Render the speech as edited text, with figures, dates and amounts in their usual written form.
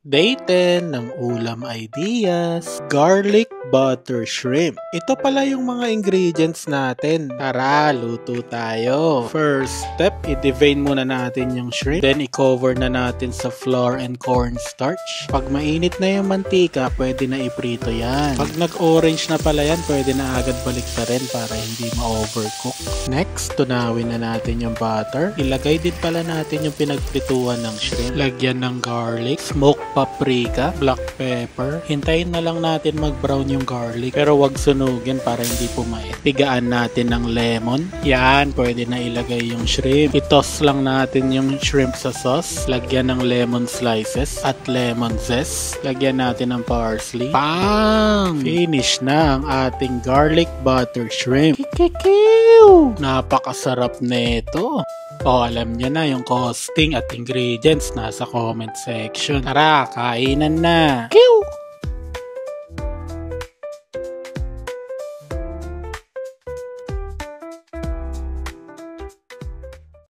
Day 10 ng Ulam Ideas, Garlic Butter Shrimp. Ito pala yung mga ingredients natin. Tara, luto tayo. First step, i-devein muna natin yung shrimp. Then, i-cover na natin sa flour and cornstarch. Pag mainit na yung mantika, pwede na iprito yan. Pag nag-orange na pala yan, pwede na agad balik sa rin para hindi ma-overcook. Next, tunawin na natin yung butter. Ilagay din pala natin yung pinagprituhan ng shrimp. Lagyan ng garlic, smoked paprika, black pepper. Hintayin na lang natin mag-brown yung garlic. Pero wag sunugin para hindi pumait. Pigaan natin ng lemon. Yan, pwede na ilagay yung shrimp. I-toss lang natin yung shrimp sa sauce. Lagyan ng lemon slices at lemon zest. Lagyan natin ng parsley. Bang! Finish na ang ating garlic butter shrimp. Kikikiw! Napakasarap nito. Alam nyo na yung costing at ingredients nasa comment section. Tara, kainan na!